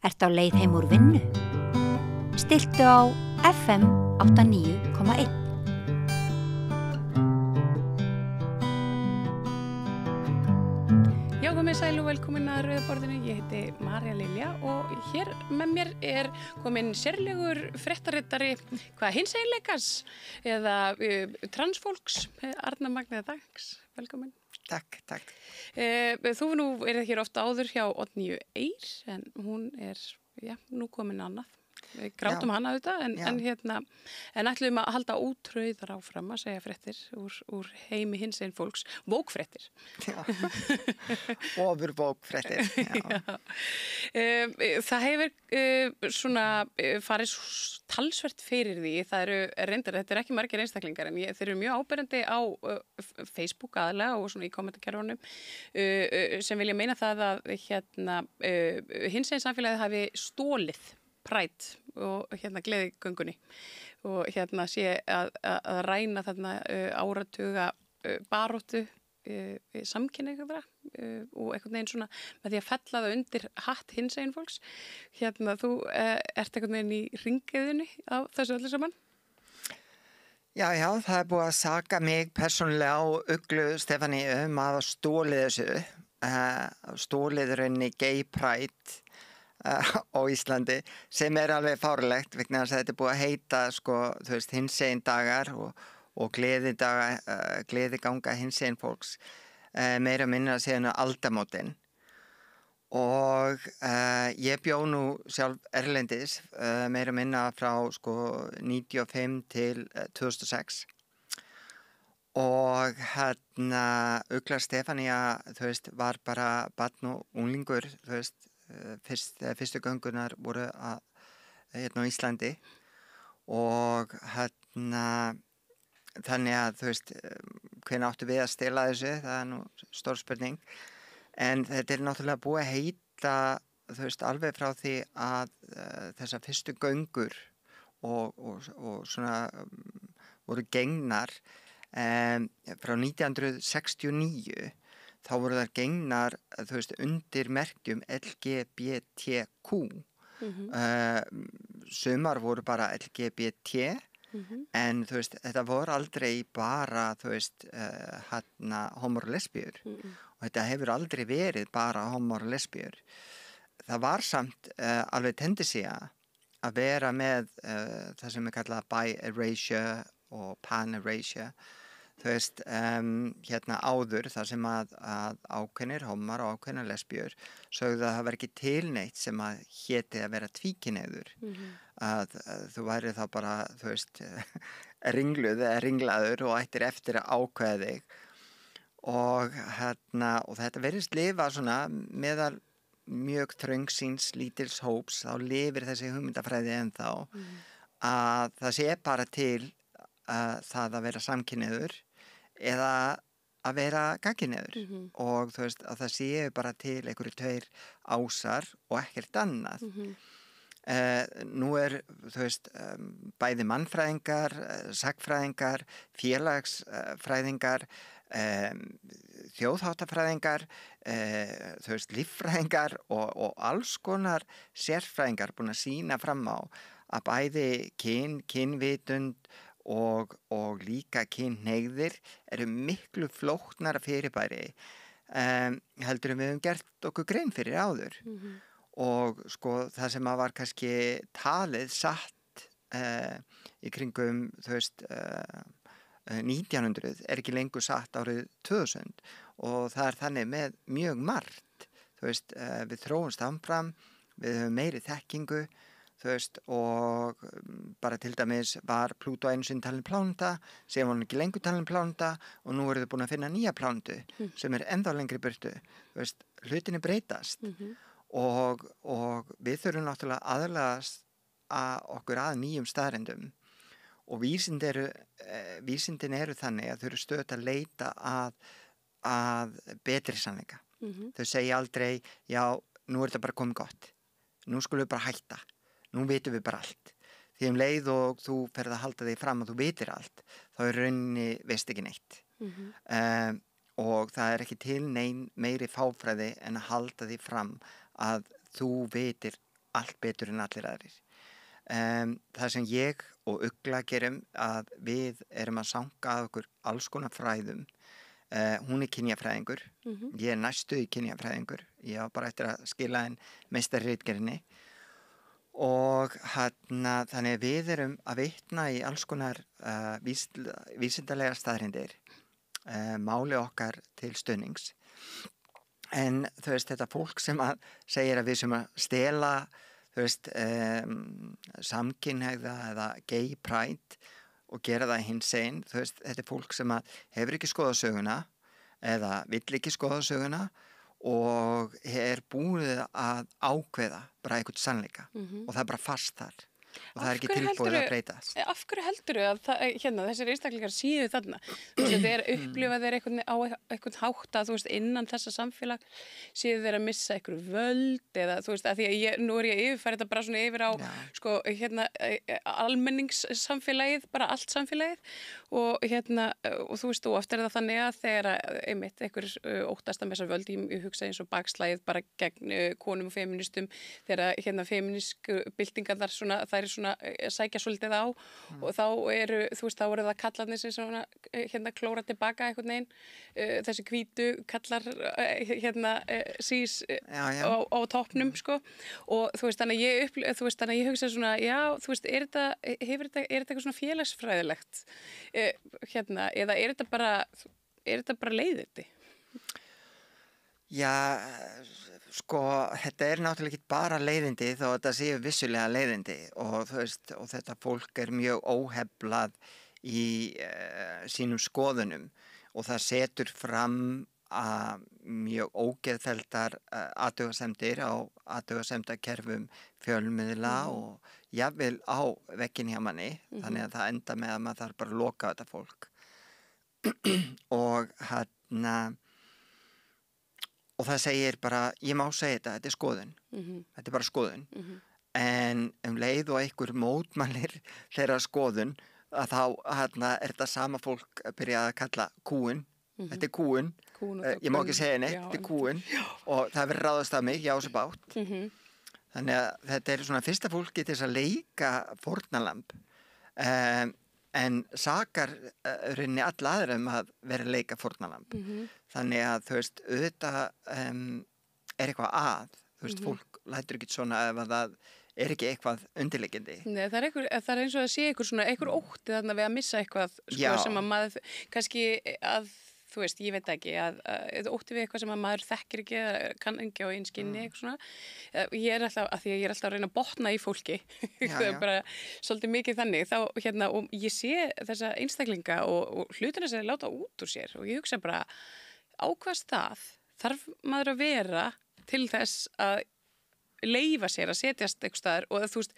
Ertu á leið heim úr vinnu? Stilltu á FM 89,1. Já, komið sæl og velkomin að Rauða borðinu. Ég heiti Marja Lilja og hér með mér komin sérlegur fréttarittari hinsegin eða transfólks, Arna Magnea Dags. Velkomin. Takk. Þú nú hér ofta áður hjá Oddnýju Eir, en hún nú komin annað. Við grátum hana auðvitað, en ætlum að halda ótrauðar áfram að segja fréttir úr heimi hinsegin fólks, bókfréttir. Já, ofur bókfréttir. Já. Það hefur farið talsvert fyrir því, það eru reyndar, þetta er ekki margir einstaklingar, en þeir eru mjög áberandi á Facebook aðalega og svona í kommentakerfunum sem vilja meina það að hinsegin samfélagið hafi stólið Pride og gleðigöngunni og sé að ræna þarna áratuga baróttu samkynhneigðra og einhvern veginn svona með því að fella það undir hatt hinsegin fólks. Þú ert einhvern veginn í hringiðunni á þessu öllu saman? Já, það er búið að saka mig persónulega á Uglu Stefaníu að hafa stólið þessu, stólið rauninni Gay Pride á Íslandi, sem alveg fárlegt vegna þess að þetta er búið að heita hinsegin dagar og gleðiganga hinsegin fólks meira minna síðan aldamótin og ég bjó nú sjálf erlendis meira minna frá 95 til 2006 og Ugla Stefanía var bara barn og unglingur fyrstu göngunar voru á Íslandi og þannig að hvenær áttu við að stela þessu, það er nú stór spurning, en þetta er náttúrulega búið að heita alveg frá því að þessar fyrstu göngur og svona voru gengnar frá 1969 þá voru þær gengnar undir merkjum LGBTQ. Sumar voru bara LGBT en þetta voru aldrei bara homor og lesbíur og þetta hefur aldrei verið bara homor og lesbíur. Það var samt alveg tendensía að vera með það sem kallað bi-erasure og pan-erasure áður þar sem að ákveðnir homar og ákveðnar lesbíur sögðu að það var ekki til neitt sem að héti að vera tvíkynhneigður að þú væri þá bara ringluð eða ringlaður og ættir eftir að ákveða þig og þetta verðist lifa svona meðal mjög þröngsýns lítils hóps þá lifir þessi hugmyndafræði ennþá að það sé bara til það að vera samkynhneigður eða að vera gagnkynhneigður og að það séu bara til einhverju tveir ásar og ekkert annað. Nú bæði mannfræðingar, sagnfræðingar, félagsfræðingar, þjóðháttafræðingar, líffræðingar og alls konar sérfræðingar búin að sýna fram á að bæði kynvitund og líka kynhneigðir eru miklu flóknara fyrirbæri heldur við höfum gert okkur grein fyrir áður og það sem að var kannski talið satt í kringum 1900 er ekki lengur satt árið 2000 og það er þannig með mjög margt við þróumst áfram, við höfum meiri þekkingu og bara til dæmis var Plútó einu sinni talin pláneta, sem var ekki lengur talin pláneta og nú eru þau búin að finna nýja plánetu sem ennþá lengri burtu. Hlutinni breytast og við þurfum náttúrulega aðlagast okkur að nýjum staðreyndum og vísindin eru þannig að þau eru stöðugt að leita að betri sannleika. Þau segja aldrei, já, nú er þetta bara komið gott, nú skulum við bara hætta. Nú vitum við bara allt. Því leið og þú ferð að halda þig fram og þú vitir allt, þá rauninni veist ekki neitt. Og það er ekki til nein meiri fáfræði en að halda því fram að þú vitir allt betur en allir aðrir. Það sem ég og Ugla gerum að við erum að sanga að okkur alls konar fræðum. Hún er kynjafræðingur, ég er næstu í kynjafræðingur, ég á bara eftir að skila en meistararitgerðinni og þannig að við erum að vitna í alls konar vísindalega staðreyndir, máli okkar til stuðnings. En þú veist, þetta fólk sem að segir að við sem að stela, þú veist, samkynhneigða eða gay pride og gera það hinsegin, þú veist, þetta er fólk sem að hefur ekki skoðað söguna eða vill ekki skoða söguna og er búið að ákveða bara einhvern sannleika og það er bara fast þar og það er ekki tilbúið að breytast. Af hverju heldurðu að þessir einstaklingar séu þarna? Þú veist, þeir upplifa þeir á einhvern hátt að, þú veist, innan þessa samfélag séu þeir að missa einhverju völd eða, þú veist, að því að nú er ég yfirfæri þetta bara svona yfir á, sko, almenningssamfélagið, bara allt samfélagið og og þú veist, og eftir það þannig að þegar einmitt einhver óttast að missa völd, ég hugsa eins og bakslagið bara gegn konum og feministum þegar feministku byltingarnar svona, það er svona sækja svolítið á og þá eru, þú veist, þá eru það kallarnir sem svona klóra tilbaka einhvern veginn, þessi hvítu kallar sís á toppnum, sko, og þú veist, þannig að ég hugsa svona, já, þú veist, er þetta eitthvað svona félagsfræðilegt eða er þetta bara leiðindi? Já, sko, þetta er náttúrulega ekki bara leiðindi þó að þetta séu vissulega leiðindi og þú veist, og þetta fólk er mjög óheflað í sínum skoðunum og það setur fram mjög ógeðfelldar athugasemdir á athugasemdakerfum fjölmiðla og jafnvel á vegginn hjá manni, þannig að það enda með að maður þarf bara að loka þetta fólk og það segir bara, ég má segja þetta er skoðun, þetta er bara skoðun en leið og einhver mótmælir þeirra skoðun að þá er þetta sama fólk að byrja að kalla kúun, þetta er kúun, ég má ekki segja neitt, þetta er kúun og það verður ráðast af mig, já svo bátt þannig að þetta er svona fyrsta fólki til þess að leika fórnalamb en sakar rauninni alla aðra að vera að leika fórnalamb þannig að þú veist, auðvitað er eitthvað þú veist, fólk lætur ekki svona ef að það er ekki eitthvað undirliggjandi. Nei, það er eins og að sé einhver ótti þarna við að missa eitthvað sko, sem að maður, kannski að þú veist, ég veit ekki, að ótti við eitthvað sem að maður þekkir ekki eða kann ekki á einskinni, eitthvað svona. Ég er alltaf, að því að ég er alltaf að reyna að botna í fólki, það er bara svolítið mikið þannig, þá og ég sé þessa einstaklinga og hlutina sem þeir láta út úr sér og ég hugsa bara, á hvað stað þarf maður að vera til þess að leyfa sér að setjast eitthvað staðar og þú veist,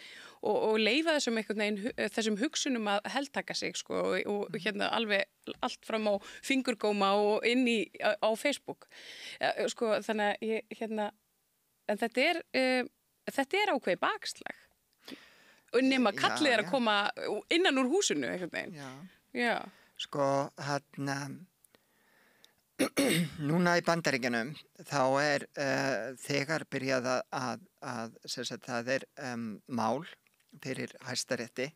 og leyfa þessum einhvern veginn, þessum hugsunum að heltaka sig, sko, og alveg allt fram á fingurgóma og inn á Facebook. Sko, þannig að ég, en þetta er ákveðið bakslag. Og nema kallið er að koma innan úr húsinu, einhvern veginn. Já. Sko, núna í Bandaríkjunum þá er þegar byrjað að það er mál fyrir Hæstarétti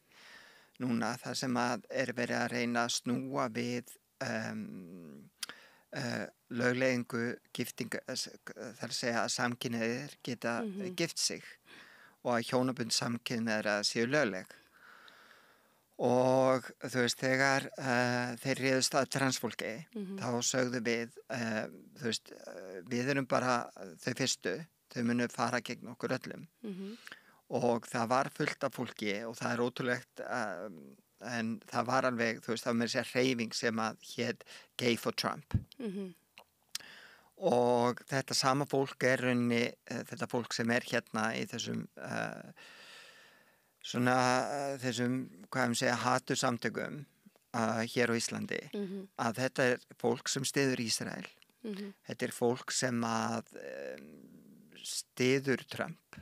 núna það sem að er verið að reyna að snúa við lögleiðingu giftingu, þar að segja að samkynhneigðir geta gift sig og að hjónabönd samkynhneigðra séu lögleg. Og þú veist, þegar þeir réðust að transfólki, þá sögðu við, þú veist, við erum bara þau fyrstu, þau munu fara gegn okkur öllum. Og það var fullt af fólki og það er ótrúlegt, en það var alveg, þú veist, það var með sér hreyfing sem að hét Gay for Trump. Og þetta sama fólk er rauninni, þetta fólk sem er hérna í þessum hvað segja, hatursamtökum hér á Íslandi, að þetta er fólk sem styður Ísrael. Þetta er fólk sem að styður Trump.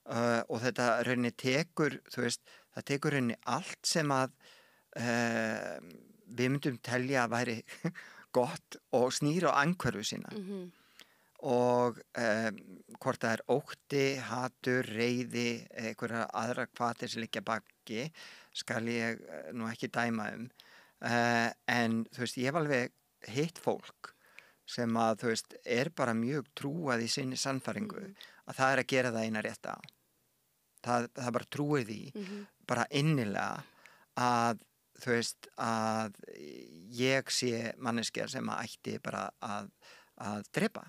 Og þetta rauninni tekur, þú veist, það tekur rauninni allt sem að við myndum telja að væri gott og snýr á andhverfu sína. og hvort það ótti, hatur, reiði, einhverja aðra hvatir sem liggja baki, skal ég nú ekki dæma en þú veist, ég hef alveg hitt fólk sem að þú veist, bara mjög trúað í sinni sannfæringu að það að gera það eina rétta. Það bara trúið því, bara innilega að þú veist, að ég sé manneskja sem að ætti bara að drepa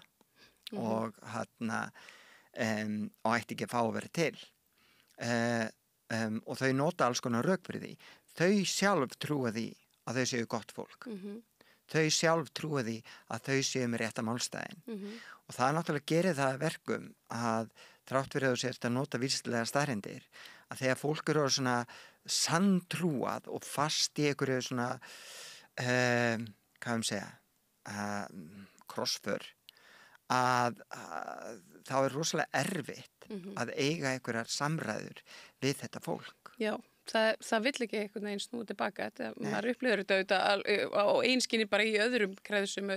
og og ætti ekki að fá að vera til og þau nota alls konar rök fyrir því. Þau sjálf trúa því að þau séu gott fólk. Þau sjálf trúa því að þau séu með rétta málstæðin og það náttúrulega gerir það að verkum að þrátt fyrir að þú sért að nota vísindalega staðreyndir að þegar fólk eru svona sanntrúað og fast í einhverju svona hvað segja krossför að þá rosalega erfitt að eiga einhverjar samræður við þetta fólk. Já, það vill ekki einhvern veginn snúið tilbaka. Maður upplifir þetta á einskinni bara í öðrum kreðsum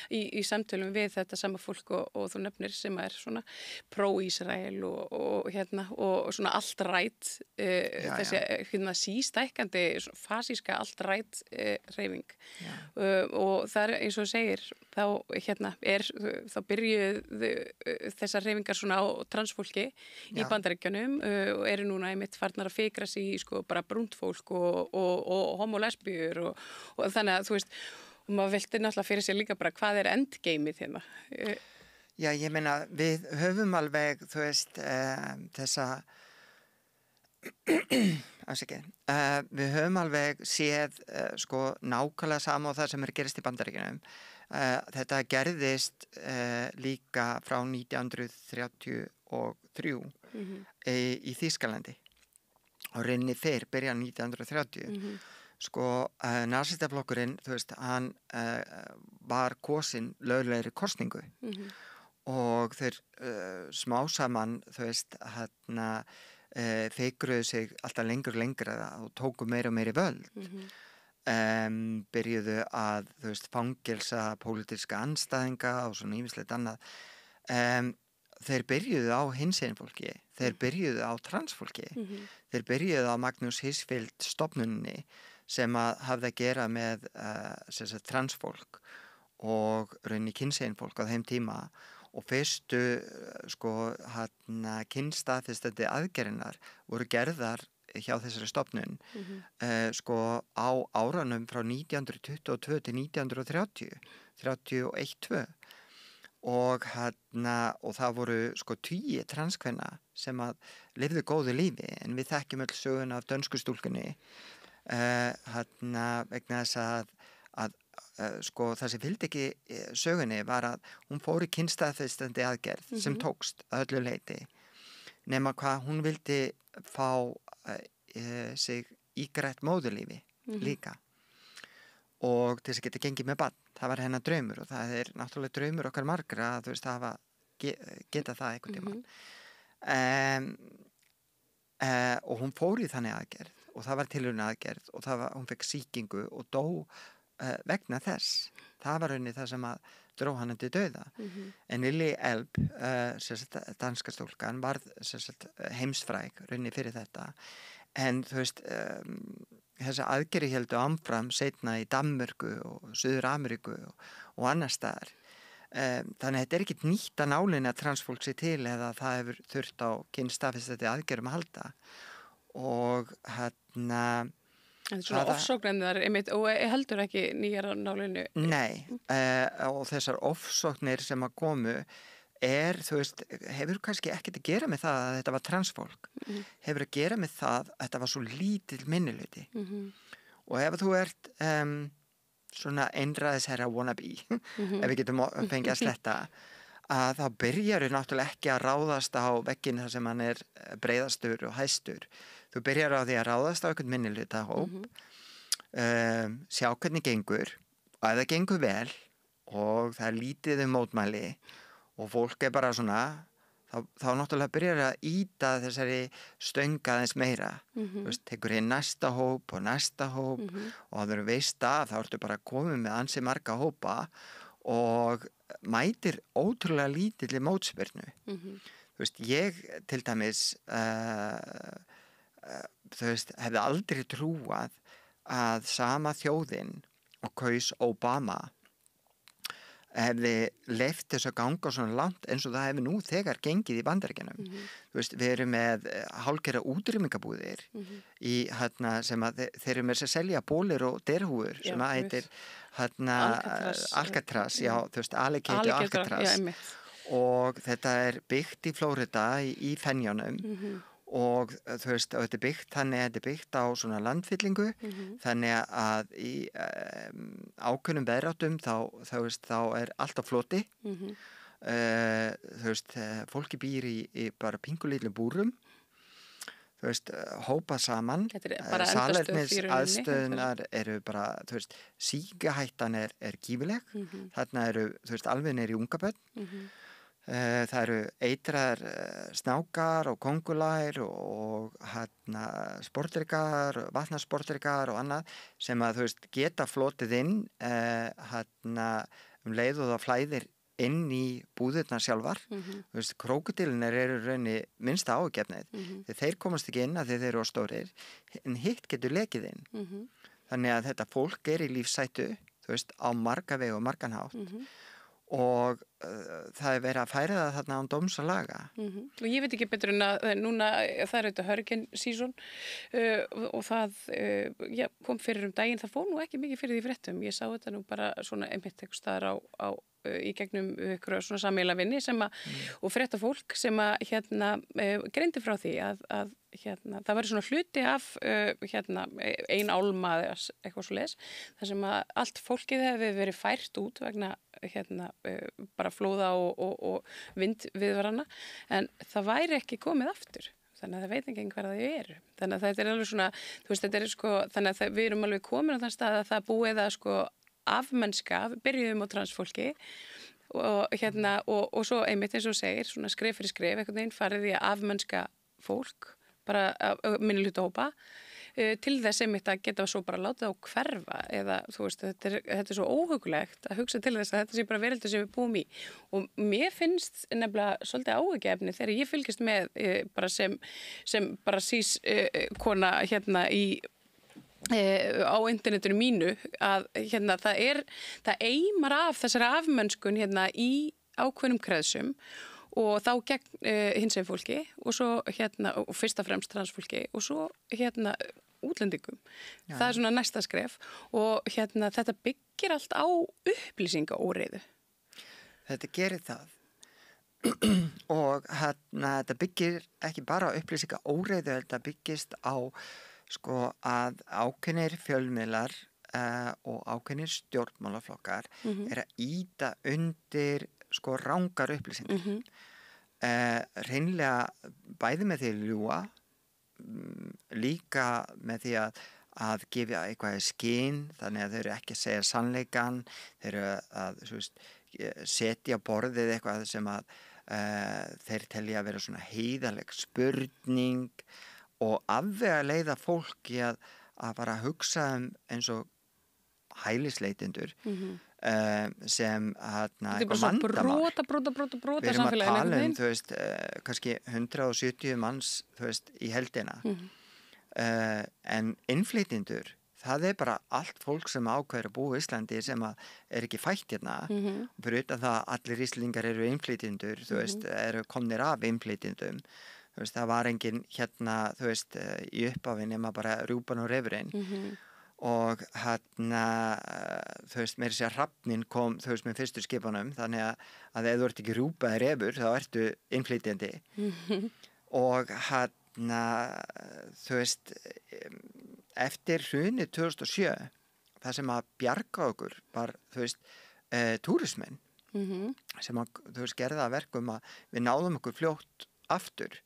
í samtölum við þetta sama fólk og þú nefnir sem er svona pró-Ísrael og svona alt-right þessi sístækkandi fasíska alt-right hreyfing og það er eins og segir þá byrjuðu þessar hreyfingar svona á transfólki í Bandaríkjunum og eru núna einmitt farnar að fikra sig í bara brúnt fólk og homolesbíur og þannig að þú veist og maður velti náttúrulega fyrir sér líka bara hvað endgameið hérna. Já, ég meina við höfum alveg þú veist þessa við höfum alveg séð nákvæmlega sama á það sem gerist í Bandaríkjunum. Þetta gerðist líka frá 1933 í Þýskalandi og reyni fyrr byrja 1930 nasistaflokkurinn þú veist, hann var kosinn löglegri kosningu og þeir smá saman þú veist, fikruðu sig alltaf lengur og tóku meira og meiri völd byrjuðu að þú veist, fangelsa pólitíska andstæðinga og svona ýmislegt annað þeir byrjuðu á hinsegin fólki, þeir byrjuðu á transfólki, þeir byrjuðu á Magnús Hirschfeld stofnunni sem að hafði að gera með transfólk og rauninni kynsegin fólk á þeim tíma og fyrstu kynstaðfestandi aðgerðirnar voru gerðar hjá þessari stofnun á árunum frá 1922 til 1930, 31-2 og það voru tugi transkvenna sem að lifðu góðu lífi en við þekkjum öll söguna af dönsku stúlkunni vegna þess að það sem fylgdi ekki sögunni var að hún fór í kynstaðfestandi aðgerð sem tókst að öllu leyti nema hvað hún vildi fá sig ígrætt móðurlífi líka og til þess að geta gengið með barn, það var hennar draumur og það er náttúrulega draumur okkar margra að þú veist geta það einhvern tímann og hún fór í þannig aðgerð og það var tilraun aðgerð og hún fekk sýkingu og dó vegna þess. Það var rauninni það sem að dró hann til dauða. En Lili Elb, danska stúlkan, var heimsfræg rauninni fyrir þetta. En þú veist, þessa aðgerði héldu áfram seinna í Danmörku og Suður-Ameríku og annars staðar. Þannig að þetta er ekkit nýtt að nálinni að transfólk sé til eða það hefur þurft á kynstaðfestandi aðgerðum að halda. Og En svona ofsóknirnar og heldur ekki nýjar á nálinu? Nei, og þessar ofsóknir sem að komu þú veist, hefur kannski ekkert að gera með það að þetta var transfólk. Hefur að gera með það að þetta var svo lítill minnihluti. Og ef þú ert svona einræðisherra wannabe, ef við getum fengið að sletta, að þá byrjar þau náttúrulega ekki að ráðast á vegginn þar sem hann er breiðastur og hæstur. Þú byrjar á því að ráðast á einhvern minnihluta hóp, sjá hvernig gengur, og ef það gengur vel og það er lítið mótmæli og fólk er bara svona, þá náttúrulega byrjar að ýta þessari stöng aðeins meira. Þú veist, tekur hér næsta hóp og að þú veist þá ertu bara komið með ansi marga hópa og mætir ótrúlega lítilli mótspyrnu. Þú veist, ég til dæmis þú veist, hefði aldrei trúað að sama þjóðin og kaus Obama hefði leyft þess að ganga svona langt eins og það hefði nú þegar gengið í Bandaríkjunum. Þú veist, við erum með hálfgerða útrýmingabúðir í sem að þeir eru með þess að selja bólir og derhúfur sem að heitir Alcatraz, já, þú veist, Alligator Alcatraz. Og þetta er byggt í Flórida í Fenjónum og þú veist, og þetta er byggt á svona landfyllingu þannig að í ákveðnum veðráttum þá er allt á floti þú veist, fólki býr í bara pingulítlu búrum þú veist, hópa saman salernis aðstöðunar eru bara, þú veist, sígahættan er gífuleg þarna eru, þú veist, alveg neyri ungabönn það eru eitrar snákar og kongulær og sportrikar, vatnasportrikar og annað sem að þú veist geta flotið inn leið og það flæðir inn í búðirnar sjálfar þú veist, krókódílarnir eru raunni minnsta ágefnið þeir komast ekki inn að þeir eru á stórir en hitt getur lekið inn þannig að þetta fólk í lífshættu þú veist, á marga vegu og margan hátt og það verið að færa það þarna án dóms að laga. Og ég veit ekki betur en að núna það er þetta hurricane season og það kom fyrir daginn, það fór nú ekki mikið fyrir því fréttum. Ég sá þetta nú bara svona einmitt eitthvað staðar í gegnum ykkur svona sameiginlega vinni sem og fréttafólk sem að greindi frá því að það væri svona hluti af ein álma eða eitthvað svoleiðis þar sem að allt fólkið hefði verið fært út vegna bara flóða og vindviðvarana en það væri ekki komið aftur þannig að það veit ekki hver það eru þannig að þetta er alveg svona þú veist þetta er sko þannig að við erum alveg komin á þann stað að það búið að sko afmennska, við byrjuðum á transfólki og svo einmitt eins og segir, svona skref fyrir skref einhvern veginn farið í að afmennska fólk bara minni hluta hópa til þess einmitt að geta svo bara látið á hverfa eða þú veist, þetta er svo óhugulegt að hugsa til þess að þetta sé bara veröldur sem við búum í og mér finnst nefnilega svolítið áhugjefni þegar ég fylgist með bara sem bara kona í á internetinu mínu að það eimar af þessari afmönnskun í ákveðnum kreðsum og þá gegn hinsegin fólki og svo og fyrst og fremst transfólki og svo útlendingum. Já. Það er svona næsta skref og þetta byggir allt á upplýsingaóreiðu. Þetta gerir það og þetta byggir ekki bara á upplýsingaóreiðu, þetta byggist á sko að ákveðnir fjölmiðlar og ákveðnir stjórnmálaflokkar er að ýta undir sko rangar upplýsingar. Hreinlega bæði með því að ljúga, líka með því að gefa eitthvað í skyn, þannig að þeir eru ekki að segja sannleikan, þeir eru að setja borðið eitthvað sem að þeir telja að vera svona heiðaleg spurning og afvega leiða fólki að bara hugsa eins og hælisleitendur sem eitthvað vandamál. Við erum að tala þú veist, kannski 170 manns, þú veist, í heldina. En innflytjendur, það er bara allt fólk sem ákveður að búa í Íslandi sem er ekki fætt hérna. Fyrir utan það allir Íslendingar eru innflytjendur, þú veist, eru komnir af innflytjendum. Þú veist, það var enginn þú veist, í upphafi nema bara rjúpan og refurinn og þú veist, meira sér hrafnin kom, þú veist, með fyrstu skipunum þannig að ef þú ert ekki rjúpaði refur þá ertu innflytjandi og þú veist, eftir hrunið 2007 það sem að bjarga okkur var, þú veist, túrisminn sem að, þú veist, gerða að verkum að við náðum okkur fljótt aftur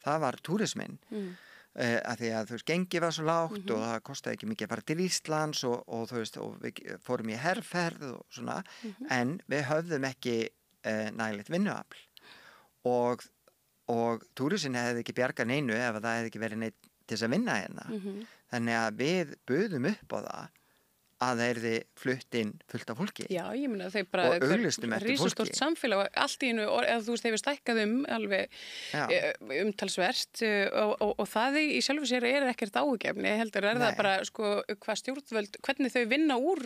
það var túrisminn að því að þú veist, gengi var svo lágt og það kostaði ekki mikið að fara til Íslands og þú veist, og við fórum í herferð og svona, en við höfðum ekki nægilegt vinnuafl og túrisinn hefði ekki bjargað neinu ef það hefði ekki verið neitt til þess að vinna hérna þannig að við buðum upp á það að það yrði flutt inn fullt af fólki. Já, ég meina þau bara Og auglýstum eftir fólki. risastórt samfélag og allt í einu, eða þú veist, hefur stækkað alveg Já. umtalsvert og það í sjálfu sér ekkert áhugjefni, heldur Nei. það bara sko hvað stjórnvöld, hvernig þau vinna úr,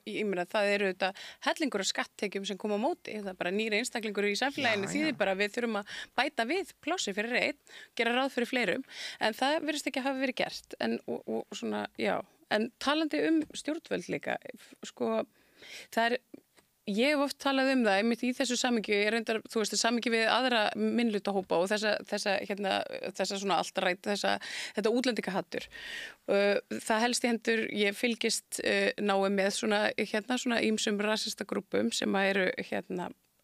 ég meina það eru þetta hellingur af skatttekjum sem koma á móti, það er bara nýri einstaklingur í samfélaginu Já, þýðir já. bara að við þurfum að bæta við plássi fyrir einn, gera ráð fyrir fleirum, en það virðist ekki hafa verið gert, og svona, já. En talandi stjórnvöld líka, sko, það ég hef oft talað það, einmitt í þessu samhengi, ég reyndar, þú veist, samhengi við aðra minnhlutahópa og þessa svona alltaf þetta útlendingahattur. Það helst í hendur, ég fylgist náið með svona ýmsum rasista grúppum sem eru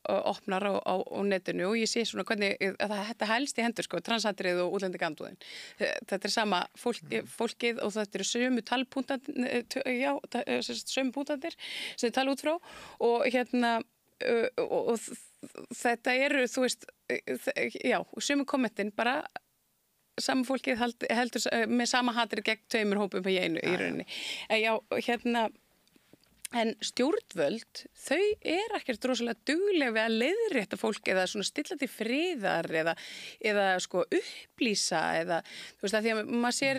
opnar á netinu og ég sé svona hvernig þetta helst í hendur, sko, transatrið og útlendingandúðin. Þetta er sama fólkið og þetta eru sömu sömu púntandir sem þið tala út frá og þetta eru, þú veist, já, sömu kommentin bara sama fólkið heldur með sama hatri gegn tveimur hópum í einu í rauninni. Já, en stjórnvöld, þau ekkert rosalega dugleg við að leiðrétta fólk eða svona stilla til friðar eða sko upplýsa eða, þú veist, að því að maður sér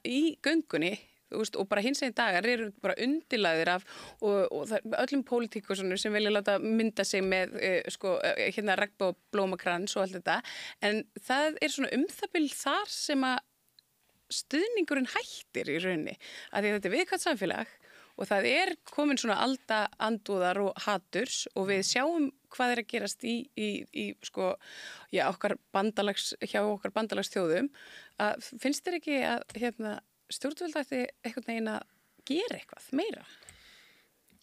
í göngunni, þú veist, og bara hinsegin dagar eru bara undirlagðir af og öllum pólitíkusum sem vilja láta mynda sig með regnbogablómakrans og allt þetta, en það svona það bil þar sem að stuðningurinn hættir í rauninni, að því að þetta viðkvæmt samfélag og það komin svona alda andúðar og haturs og við sjáum hvað að gerast í sko, já, hjá okkar bandalagsþjóðum. Finnst þér ekki að stjórnvöld ætti einhvern veginn að gera eitthvað meira?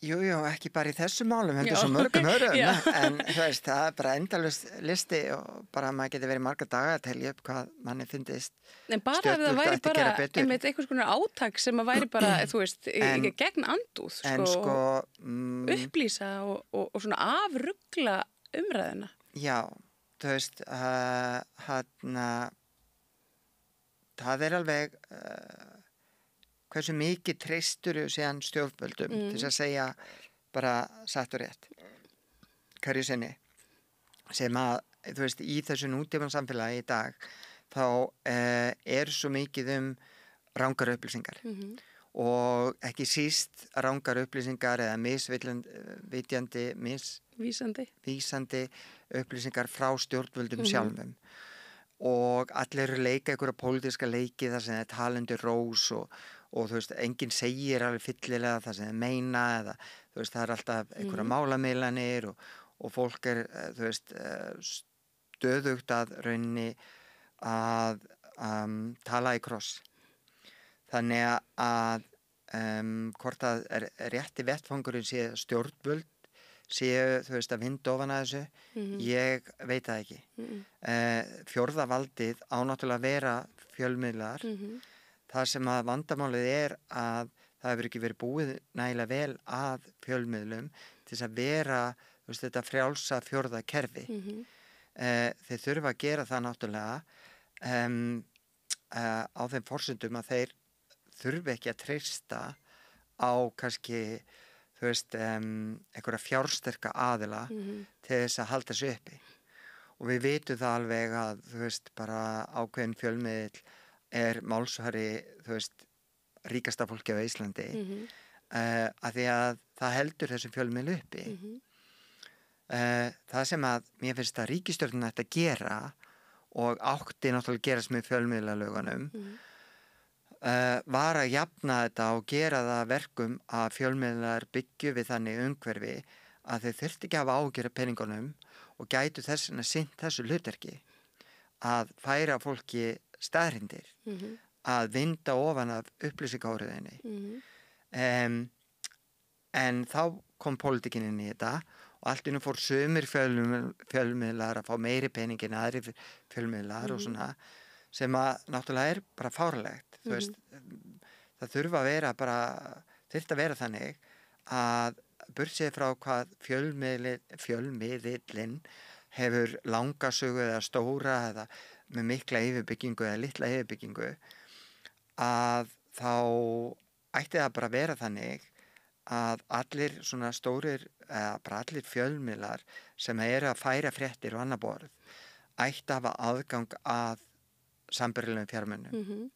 Jú, ekki bara í þessu málum, heldur svo mörgum öðrum, en þú veist, það bara endalaust listi og bara maður geti verið marga daga að telja upp hvað manni finnist stjórnvöld ætti að gera betur. En bara einhvers konar átak sem að væri bara, þú veist, gegn andúð, upplýsa og svona afrugla umræðina. Já, þú veist, það alveg hversu mikið treystur síðan stjórnvöldum til þess að segja bara satt og rétt hverju sinni sem að, þú veist, í þessu nútíma samfélagi í dag þá svo mikið rangar upplýsingar og ekki síst rangar upplýsingar eða vísandi upplýsingar frá stjórnvöldum sjálfum og allir leika einhverja pólitíska leiki þar sem það talandi rós og þú veist, enginn segir alveg fyllilega það sem þeir meina eða þú veist, það alltaf einhverja málamiðlanir og fólk þú veist, stöðugt að rauninni að tala í kross. Þannig að hvort að rétti vettfangurinn sé stjórnvöld séu, þú veist, að vinda ofan að þessu, ég veit það ekki. Fjórða valdið á náttúrulega að vera fjölmiðlar. Það sem að vandamálið að það hefur ekki verið búið nægilega vel að fjölmiðlum til þess að vera, þú veist, þetta frjálsa fjórða kerfi. Þeir þurfa að gera það náttúrulega á þeim forsendum að þeir þurfi ekki að treysta á kannski, þú veist, einhverja fjársterka aðila til þess að halda sig uppi. Og við vitum það alveg að, þú veist, bara ákveðin fjölmiðl málsvari, þú veist, ríkasta fólki á Íslandi að því að það heldur þessum fjölmiðl uppi. Það sem að mér finnst að ríkisstjórnin ætti að gera og átti náttúrulega að gerast með fjölmiðlalögunum var að jafna þetta og gera það verkum að fjölmiðlar byggju við þannig umhverfi að þeir þurfti ekki að hafa áhyggjur af peningunum og gætu þess vegna sinnt þessu hlutverki að færa fólki staðreyndir að vinda ofan af upplýsingaóriðinni en þá kom pólitíkin inn í þetta og allt innum fór sumir fjölmiðlar að fá meiri pening en aðri fjölmiðlar og svona sem að náttúrulega bara fárlegt þú veist, það þurfa að vera þurft að vera þannig að burtséð frá hvað fjölmiðlinn hefur langa sögu eða stóra eða með mikla yfirbyggingu eða litla yfirbyggingu að þá ætti það bara að vera þannig að allir svona stórir, bara allir fjölmiðlar sem eru að færa fréttir og annað borð, ætti að hafa aðgang að sambærilegum fjármunum.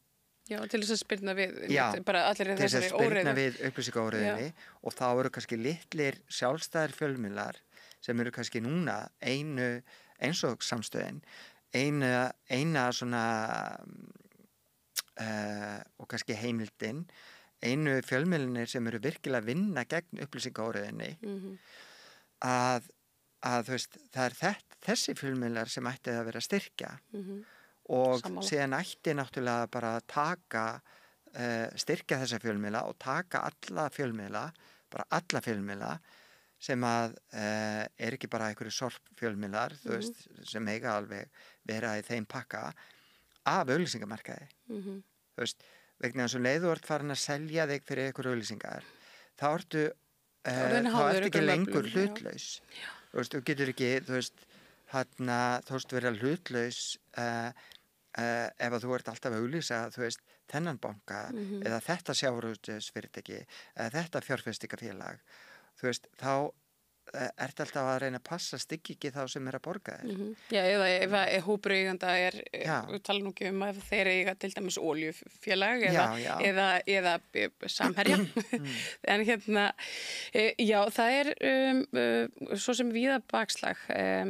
Já, til þess að spyrna við, Já, bara allir til þess að þessari spyrna óreiðu. við upplýsingaóreiðinni og þá eru kannski litlir sjálfstæðir fjölmiðlar sem eru kannski núna eins og Samstöðin, eina svona og kannski Heimildin, einu fjölmiðlinir sem eru virkilega að vinna gegn upplýsingaóreiðinni að þú veist, það er þessi fjölmiðlar sem ætti að vera að styrkja og Sammála. síðan ætti náttúrulega bara að taka styrkja þessa fjölmiðla og taka alla fjölmiðla sem að er ekki bara einhverju sorpfjölmiðlar þú veist, sem eiga alveg vera í þeim pakka af auglýsingamarkaði þú veist, vegna þess að leiðu ert farin að selja þig fyrir einhverju auglýsingar þá ertu ekki lengur hlutlaus þú veist, þú getur ekki þú veist, þú veist vera hlutlaus ef að þú ert alltaf að auglýsa þú veist, þennan banka eða þetta sjávarútvegsfyrirtæki eða þetta fjárfestingafélag þú veist, þá ertu alltaf að reyna að passa styggi ekki þá sem er að borga þér. Já, eða ef hópur eiganda við tala nú ekki að þeir eiga til dæmis oljufélag eða Samherja. En já, það svo sem víða bakslag.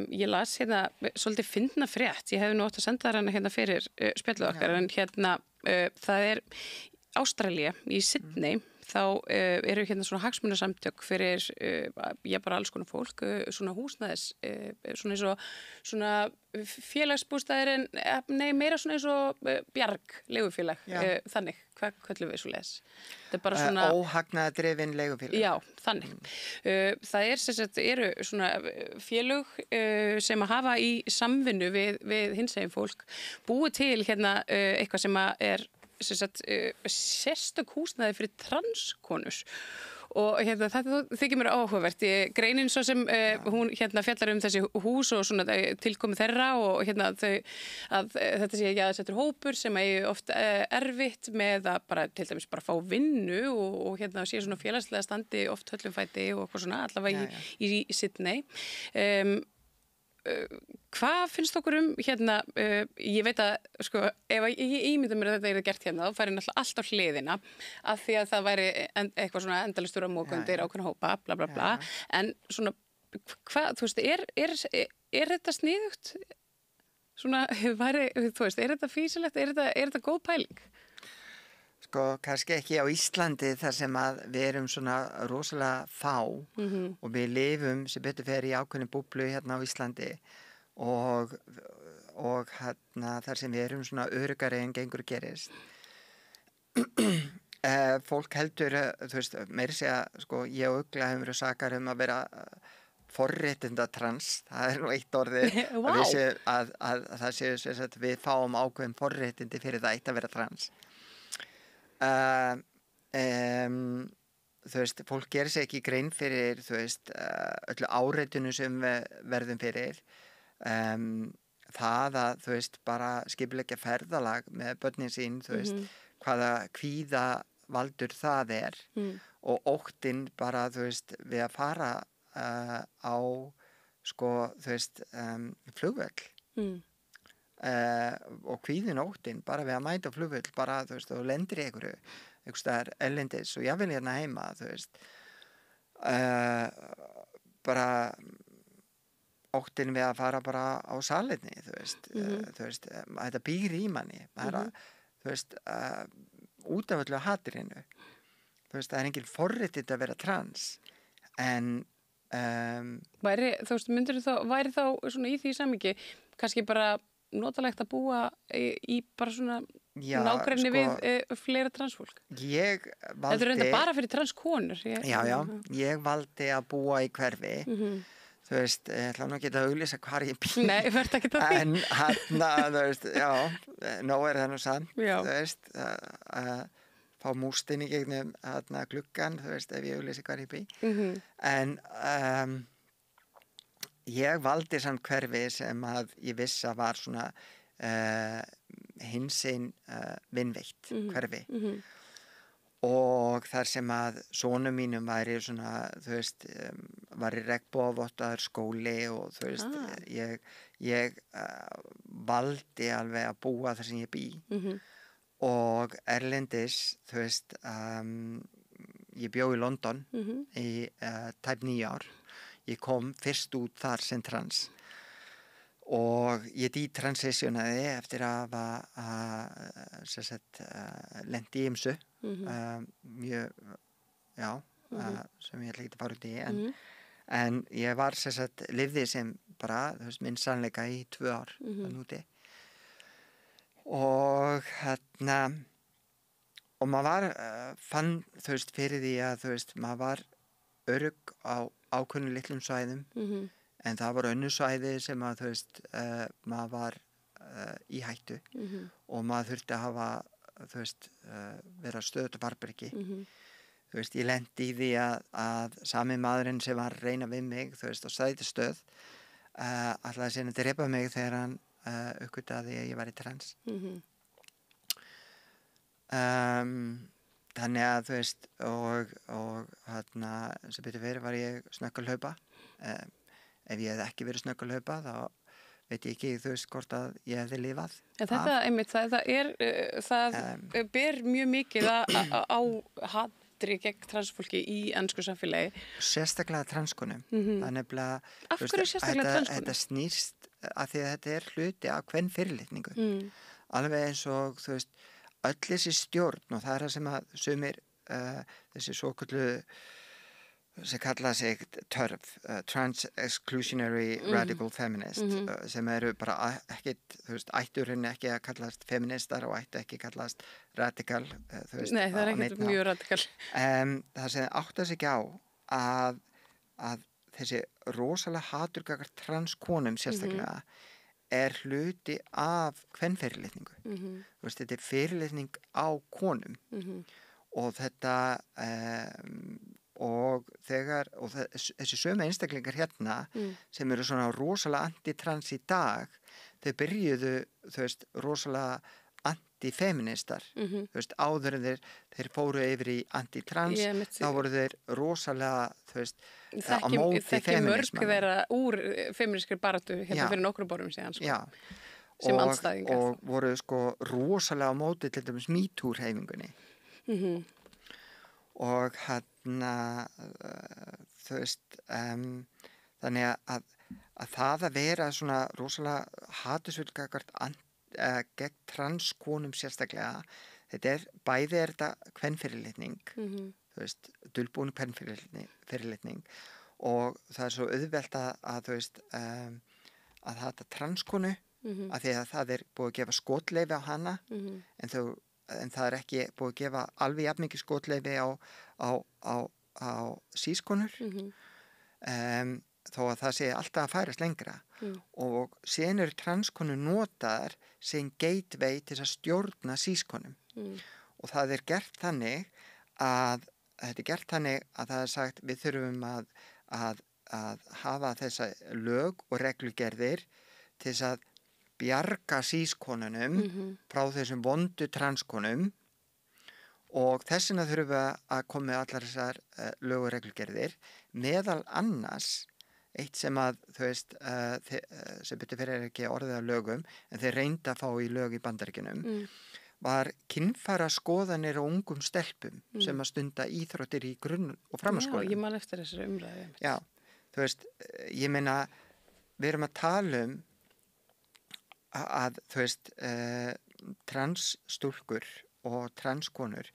Ég las svolítið fyndna frétt. Ég hefði nú átt að senda hana fyrir spjallu okkar, en það Ástralía í Sydney. Þá eru svona hagsmunasamtök fyrir bara alls konar fólk, svona húsnæðis, svona eins og svona félagsbústaðir meira svona eins og bjarg, leigufélag, þannig, hvað köllum við svo les? Það bara svona óhagnaðardrifin leigufélag. Já, þannig. Það sem sagt, eru svona félög sem að hafa í samvinnu við hinsegin fólk búið til eitthvað sem að sérstök húsnæði fyrir transkonur og þetta þykir mér áhugavert. Greinin svo sem hún fjallar þessi hús og svona tilkomi þeirra og að þetta sé ekki aðsettur hópur sem eigi oft erfitt með að bara til dæmis bara fá vinnu og sé svona félagslega standi oft höllumfæti og eitthvað svona allavega í Sydney. Hvað finnst okkur ég veit að sko, ef ég ímynda mér að þetta er gert þá færi náttúrulega allt á hliðina af því að það væri eitthvað svona endalistur á mókundir ákveðna hópa, bla bla bla en svona, þú veist, er þetta sniðugt? Svona, þú veist, er þetta fýsilegt? Er þetta góð pæling? Sko, kannski ekki á Íslandi þar sem að við erum svona rosalega fá og við lifum sem betur fer í ákveðinu búblu á Íslandi og þar sem við erum svona öruggari en gengur gerist. Fólk heldur, þú veist, meira segja, sko, ég og Ugla hefum verið sakar að vera forréttinda trans, það nú eitt orðið Wow. að það séu sem sagt við fáum ákveðin forréttindi fyrir það eitt að vera trans. Þú veist, fólk gerir sig ekki grein fyrir, þú veist, öllu áreitinu sem við verðum fyrir. Það að, þú veist, bara skipuleggja ferðalag með börnin sín, þú veist, hvaða kvíða valdur það og óttinn bara, þú veist, við að fara á, sko, þú veist, flugvöll. Og kvíðin óttinn bara við að mæta á flugvöll bara þú veist og lendir í einhverju staðar erlendis og jafnvel heima þú veist bara óttinn við að fara bara á salerni þú veist þetta býr í manni bara þú veist út af öllu hatrinu þú veist það er engin forréttindi að vera trans en væri þá svona í því samhengi kannski bara notalegt að búa í bara svona nágrenni við fleira transfólk. Þetta er reynda bara fyrir transkonur. Ég valdi að búa í hverfi. Þú veist, ég ætla nú ekki að auglýsa hvar ég býr. Nei, verð ekki það því. En þú veist, nóg er það nú samt, þú veist, fá mústin í gegnum gluggan, þú veist, ef ég auglýsi hvar ég býr. En ég valdi samt hverfi sem að ég viss að var svona hinsegin vinveitt hverfi og þar sem að sonum mínum væri svona, þú veist, var í regnbogavottaður skóli og þú veist, ég valdi alveg að búa þar sem ég bý og erlendis, þú veist, ég bjó í London í tæp 9 ár. Ég kom fyrst út þar sem trans og ég detransitionaði eftir að lendi í ýmsu mjög, já, sem ég ætla ekki að fara út í en ég var lifði sem bara, þú veist, minn sannleika í 2 ár núti og og maður var fann, þú veist, fyrir því að, þú veist, maður var örugg á ákveðnum litlum svæðum en það var önnur svæði sem að, þú veist, maður var í hættu og maður þurfti að hafa, þú veist, vera stöðugt á varðbergi. Þú veist, ég lendi í því að sami maðurinn sem var að reyna við mig, þú veist, á strætistöð, ætlaði síðan að drepa mig þegar hann uppgötaði að ég væri trans. Þannig að, þú veist, og sem betur fyrir var ég snögg að hlaupa. Ef ég hefði ekki verið snögg að hlaupa, þá veit ég ekki, þú veist, hvort að ég hefði lifað. En þetta, einmitt, það ber mjög mikið á hatri gegn transfólki í ensku samfélagi. Sérstaklega transkonum. Það er nefnilega, af hverju sérstaklega transkonum? Þetta snýst að því að þetta er hluti af kvenfyrirlitningu. Alveg eins og, þú veist, öll þessi stjórn og það er það sem að sumir þessi svoköldu sem kalla sig TERF, Trans-Exclusionary Radical Feminist, sem eru bara ekkit, þú veist, ætturinn ekki að kallast feministar og ættu ekki að kallast radikal, þú veist. Nei, það er ekkit mjög radikal. Það sem átta sig ekki á að þessi rosalega hatur gagnvart transkonum sérstaklega er hluti af kvenfyrirlitningu. Þú veist, þetta er fyrirlitning á konum og þetta og þessi sömu einstaklingar hérna sem eru svona rosalega anti-trans í dag, þau byrjuðu, þú veist, rosalega anti-feministar, þú veist, áður en þeir fóru yfir í anti-trans, þá voru þeir rosalega, þú veist, á móti feminisma. Þekki mörg vera úr feministkri baráttu hérna fyrir nokkrum árum síðan, sko. Já, sem andstæðingar. Og voru sko rosalega á móti til dæmis MeToo-hreyfingunni. Og þú veist, þannig að það að vera svona rosalega hatusfull gegn transkonum sérstaklega, bæði er þetta kvenfyrirlitning, þú veist, dulbúin kvenfyrirlitning og það er svo auðvelt að þú veist, að hata transkonu af því að það er búið að gefa skotleyfi á hana en það er ekki búið að gefa alveg jafn mikið skotleyfi á sískonur þó að það sé alltaf að færast lengra og síðan eru transkonur notaðar sem gateway til að stjórna sískonum og það er gert þannig að það er sagt við þurfum að hafa þessa lög og reglugerðir til þess að bjarga sískonunum frá þessum vondu transkonum og þess vegna þurfum við að koma með allar þessar lög og reglugerðir meðal annars eitt sem að þú veist sem betur fyrir ekki orðið að lögum en þeir reynda að fá í lög í Bandaríkjunum var kynfæra skoðanir á ungum stelpum sem að stunda íþróttir í grunn- og framhaldsskólum. Já, ég man eftir þessari umræðu. Já, þú veist, ég meina við erum að tala að þú veist transstúlkur og transkonur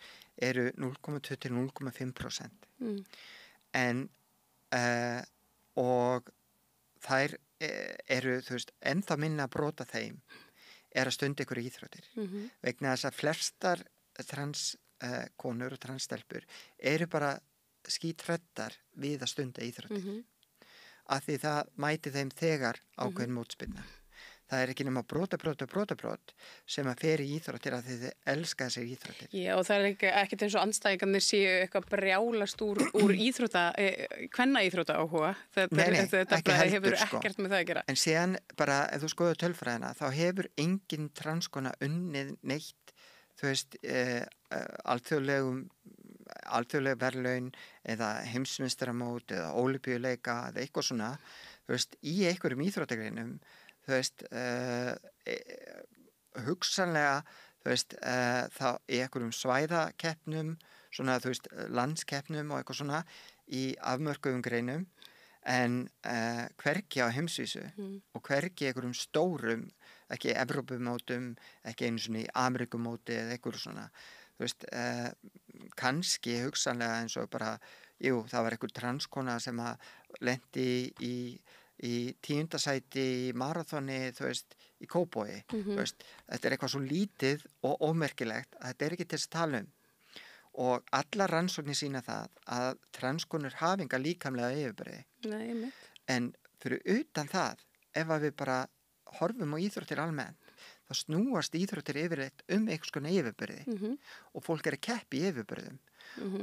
eru 0,2 til 0,5% en og þær eru þú veist ennþá minna að brota þeim er að stunda ykkur íþróttir vegna þess að flestar transkonur og transstelpur eru bara skítrættar við að stunda íþróttir af því það mæti þeim þegar ákveðin mótspyrna. Það er ekki nema brot sem að fer í íþróttir að þið elska þessir íþróttir. Já, og það er ekkert eins og andstæðingarnir séu eitthvað brjálast úr íþrótta, kvennaíþrótta áhuga. Þetta hefur ekkert með það að gera. En síðan bara, ef þú skoður tölfræðina, þá hefur engin transkona unnið neitt, þú veist, alþjóðleg verðlaun eða heimsmeistaramót eða ólympíuleika eða eitthvað svona, þú veist, í einhverjum íþróttagreinum, þú veist, hugsanlega, þú veist, þá í einhverjum svæðakeppnum, svona, þú veist, landskeppnum og eitthvað svona í afmörkuðum greinum, en hvergi á heimsvísu og hvergi einhverjum stórum, ekki Evrópumótum, ekki einu svona í Amerikumóti eða eitthvað svona, þú veist, kannski hugsanlega eins og bara, það var einhver transkona sem að lenti í 10. sæti í marathoni, þú veist, í Kópavogi, þú veist, þetta er eitthvað svo lítið og ómerkilegt að þetta er ekki til þess að tala um. Og allar rannsóknir sýna það að transkonur hafa enga líkamlega yfirburði. Nei, einmitt. En fyrir utan það, ef að við bara horfum á íþróttir almennt, þá snúast íþróttir yfirleitt einhvers konar yfirburði og fólk er að keppa í yfirburðum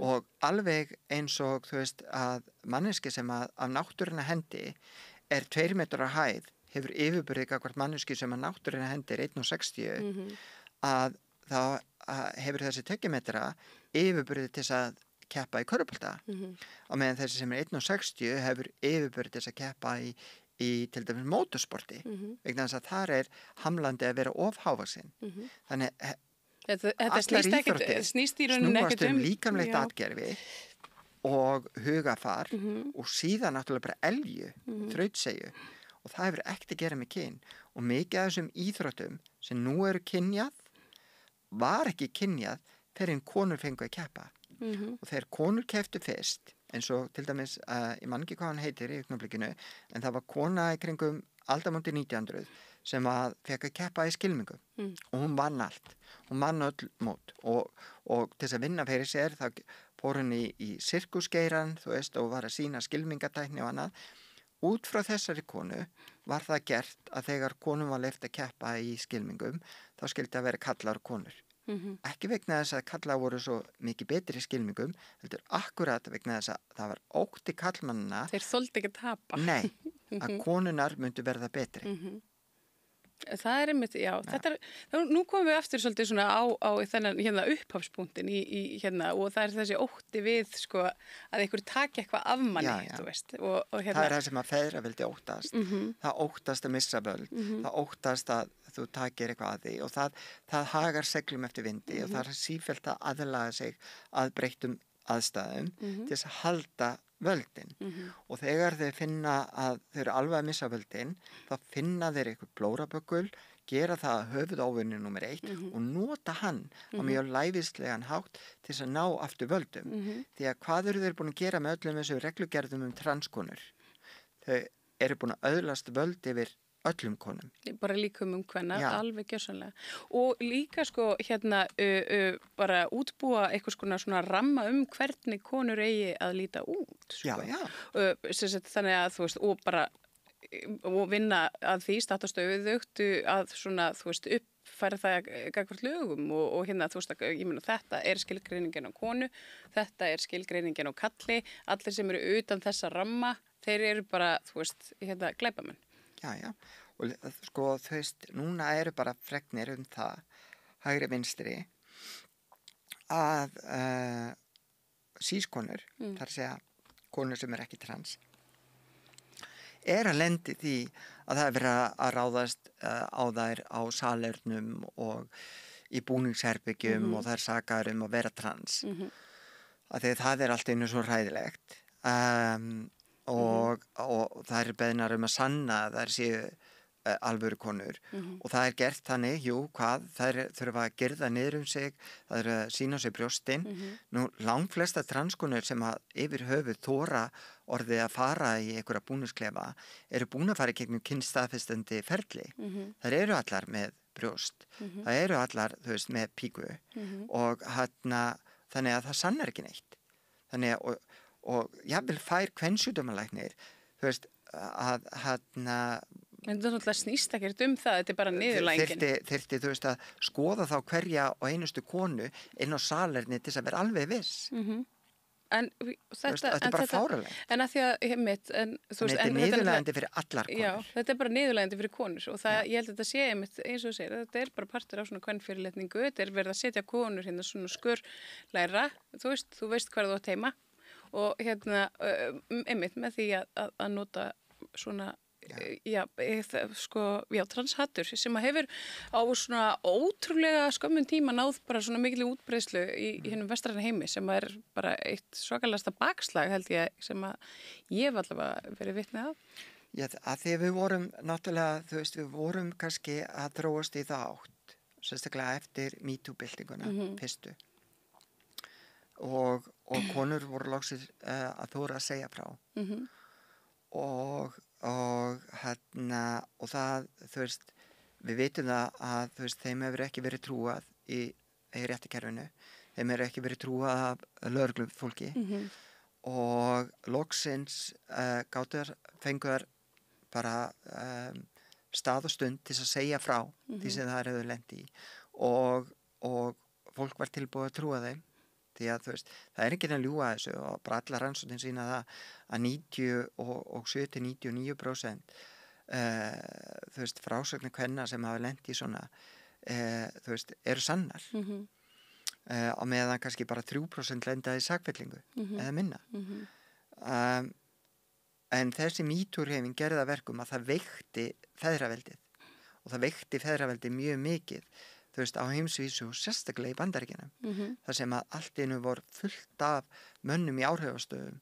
og alveg eins og þú veist að manneski sem að af náttúrunnar hendi er 2 metrar á hæð, hefur yfirburði gagnvart manneski sem að náttúrunnar hendi er 1,60 að þá hefur þessi 2 metra yfirburði til þess að keppa í körfubolta og meðan þessi sem er 1,60 hefur yfirburði til þess að keppa í til dæmis mótorsporti vegna þess að þar er hamlandi að vera ofhávaxinn. Þannig þetta snýst í rauninni ekkert um líkamlegt atgerfi og hugafar og síðan náttúrulega bara elju, þrautseigju og það hefur ekkert að gera með kyn og mikið af þessum íþróttum sem nú eru kynjað var ekki kynjað þegar en konur fengu að keppa og þegar konur kepptu fyrst eins og til dæmis, ég man ekki hvað hann heitir í augnablikinu, en það var kona í kringum aldamóti 1900 sem að fekk að keppa í skylmingum og hún vann allt, hún vann öll mót og til þess að vinna fyrir sér þá fór hún í sirkusgeiran, þú veist, og var að sýna skylmingatækni og annað. Út frá þessari konu var það gert að þegar konum var leyft að keppa í skylmingum, þá skyldi að vera kallar og konur. Ekki vegna þess að kallar voru svo mikið betri í skylmingum, heldur akkurat vegna þess að það var ótti kallmannina. Þeir þoldi ekki að tapa. Nei, að konunar myndu verða betri. Það er einmitt, nú komum við aftur svolítið svona á þennan hérna upphafspunktin í hérna og það er þessi ótti við sko að einhver taki eitthvað af manni, þú veist. Og hérna. Það er það sem að feðra vildi óttast. Það óttast að missa völd, það óttast að þú takir eitthvað að því og það hagar seglum eftir vindi og það er sífellt að aðlaga sig að breyttum aðstæðum til þess að halda völdin og þegar þeir finna að þeir eru alveg að missa völdin þá finna þeir eitthvað blóraböggul, gera það höfuðóvinni nummer 1 og nota hann á mjög lævíslegan hátt til þess að ná aftur völdum því að hvað eru þeir búin að gera með öllum þessu reglugerðum transkonur? Þau eru búin að öðlast völd yfir öllum konum. Bara líkum kvenna, alveg gjörsamlega. Og líka sko hérna bara útbúa eitthvað svona ramma hvernig konur eigi að líta út. Sko. Þannig að þú veist, og vinna að því stattastöðugt að svona, þú veist, uppfæra það gagnvart lögum og hérna, þú veist, ég meina þetta er skilgreiningin á konu, þetta er skilgreiningin á kalli, allir sem eru utan þessa ramma, þeir eru bara, þú veist, hérna, glæpamenn. Já, og sko þú veist, núna eru bara fregnir það, hægri vinstri, að sískonur, þar að segja konur sem er ekki trans, er að lendi því að það er verið að ráðast á þær á salernum og í búningsherbyggjum og það er sakaður að vera trans. Að því það er allt einu svo hræðilegt. Og það er beðnar að sanna að það séu alvöru konur og það er gert þannig, það þurfa að girða niður sig, það er að sína sig brjóstin. Nú langflesta transkonur sem að yfir höfuð þóra orðið að fara í einhverja búningsklefa eru búin að fara í gegnum kynstaðfestandi ferli. Það eru allar með brjóst, það eru allar, þú veist, með píku og þannig að það sannar ekki neitt. Þannig að og jafnvel fær kvensjúkdómalæknir þú veist að en það náttúrulega snýst ekkert það, þetta er bara niðurlægingin. Þyrfti þú veist að skoða þá hverja og einustu konu inn á salerni til þess að vera alveg viss. En þetta er bara fáránlegt. En að því að, mitt, þetta er niðurlægjandi fyrir allar konur. Já, þetta er bara niðurlægjandi fyrir konur og ég held að þetta sé einmitt, eins og þú segir, þetta er bara partur af svona kvenfyrirlitningu, þetta er verið að setja konur hérna svona skurlæra, þú veist hvað þú átt heima og hérna, einmitt með því að nota svona transhattur sem að hefur á svona ótrúlega skömmun tíma náð bara svona mikil útbreiðslu í hennum vestræna heimi sem er bara eitt svakalasta bakslag held ég sem að ég hef allavega verið vitni af. Já, að því við vorum náttúrulega, við vorum kannski að þróast í það átt, sérstaklega eftir MeToo-byltinguna, fyrstu. Og konur voru loksir að þóra að segja frá. Og það, við vitum það að þeim hefur ekki verið trúað í réttakerfinu, þeim hefur ekki verið trúað af lögreglufólki og loksins fengur bara stað og stund til að segja frá því sem það hefur lent í og fólk var tilbúið að trúa þeim. Því að það er ekki að ljúga þessu og bara allar rannsóknir sína það að 97-99% frásögnir kvenna sem hafa lent í svona eru sannar á meðan kannski bara 3% lenda í sakfellingu eða minna en þessi MeToo-hreyfing gerði það verkum að það veikti feðraveldið og það veikti feðraveldið mjög mikið á heimsvísu og sérstaklega í Bandaríkjunum þar sem að allt einu voru fullt af mönnum í áhrifastöðum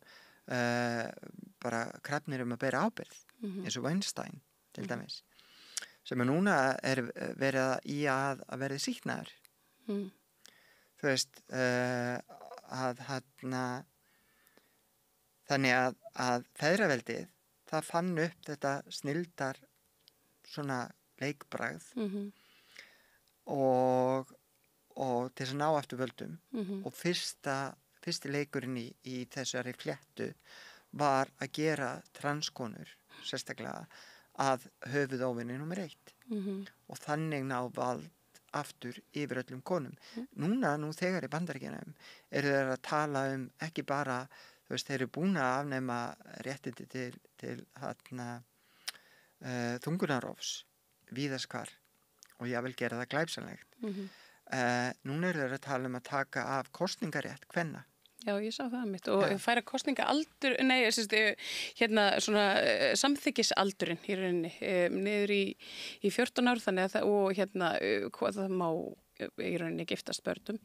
bara krafnir að bera ábyrgð eins og Weinstein til dæmis sem að núna er verið í að verði sýknaður þannig að feðraveldið það fann upp þetta snildar svona leikbragð og til þess að ná aftur völdum og fyrsti leikurinn í þessari fléttu var að gera transkonur sérstaklega að höfuðóvinni númer 1 og þannig ná vald aftur yfir öllum konum. Nú þegar í Bandaríkjunum eru þeir að tala ekki bara, þeir eru búin að afnema réttindi til þungunarrofs víðast hvar og ég vil gera það glæpsamlegt. Núna eru þeir að tala að taka af kosningarétt kvenna. Já, ég sá það mitt og færa kosningaaldur, svona samþykkisaldurinn í rauninni niður í 14 ár þannig að hvað það má í rauninni giftast börnum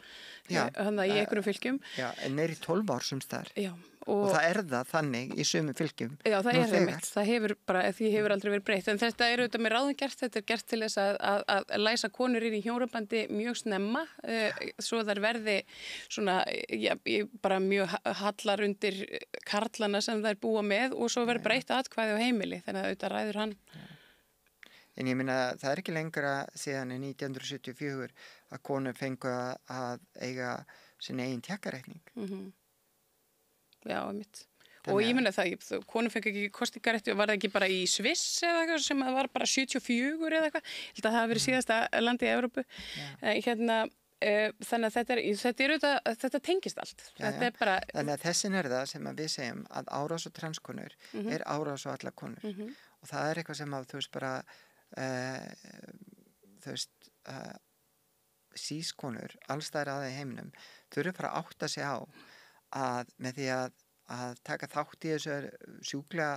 þannig að í einhverjum fylgjum. Já, en er í 12 ár sums þar. Já. Og það er það þannig í sumum fylgjum. Já, það er það mitt. Það hefur bara, því hefur aldrei verið breytt. En þetta er auðvitað með ráðum gert. Þetta er gert til þess að læsa konur inn í hjónabandi mjög snemma. Svo þær verði svona, bara mjög hallar undir karlana sem þær búa með og svo verður breytt atkvæði á heimili. Þannig að auðvitað ræður hann. En ég meina, það er ekki lengra síðan í 1974 að konur fengu að eiga sinni eigin tjakkareikning. Já, mitt. Og ég meina það, konur fengi ekki kosningarétti og var það ekki bara í Sviss eða eitthvað sem var bara 74 eða eitthvað. Ég held að það hafi verið síðasta landi í Evrópu. Þannig að þetta tengist allt. Þetta er bara... Þannig að þessin er það sem við segjum að árás og transkonur er árás og allar konur. Og það er eitthvað sem að sískonur allstæðir að í heiminum þurfa bara að átta sig á að með því að taka þátt í þessu sjúklega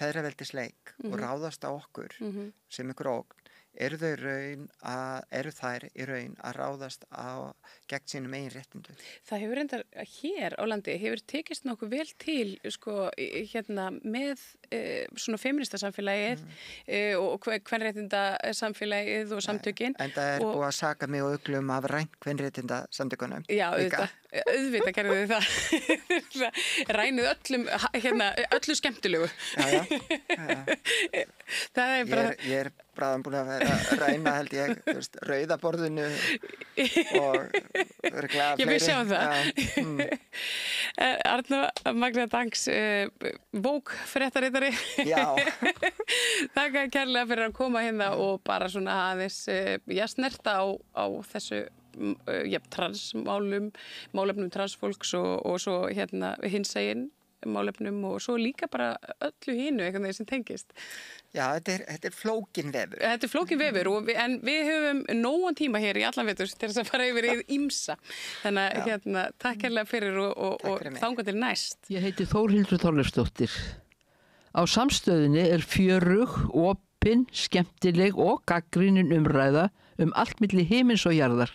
feðraveldisleik og ráðast á okkur sem ykkur ógn eru þær í raun að ráðast gegn sínum eigin réttindu. Það hefur reyndar hér á landi, hefur tekist nokkuð vel til með svona feminista samfélagið og kvenréttinda samfélagið og samtökin. En það er búið að saka mig og uglum af rænt kvenréttinda samtökunum. Já, auðvitað gerðu þið það. Rænið öllu skemmtilegu. Já. Það er bara... Ég er bráðan búin að vera að ræna held ég, rauðaborðinu og örglega fleiri. Ég vil sjá það. Arna Magna Dangs, bókfréttaritari. Já. Þakka kærlega fyrir að koma hérna og bara svona aðeins snerta á þessu málefnum transfólks og svo hinsegin málefnum og svo líka bara öllu hinu einhvern veginn sem tengist. Já, þetta flókin vefur. Þetta flókin vefur en við höfum nógan tíma hér í allan vetur til þess að fara yfir ýmsa. Þannig að takk hérlega fyrir og þangað til næst. Ég heiti Þórhildur Þorleifsdóttir. Á Samstöðinni fjörug, opin, skemmtileg og gagnrýnin umræða allt milli himins og jarðar.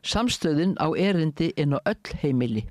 Samstöðin á erindi inn á öll heimili.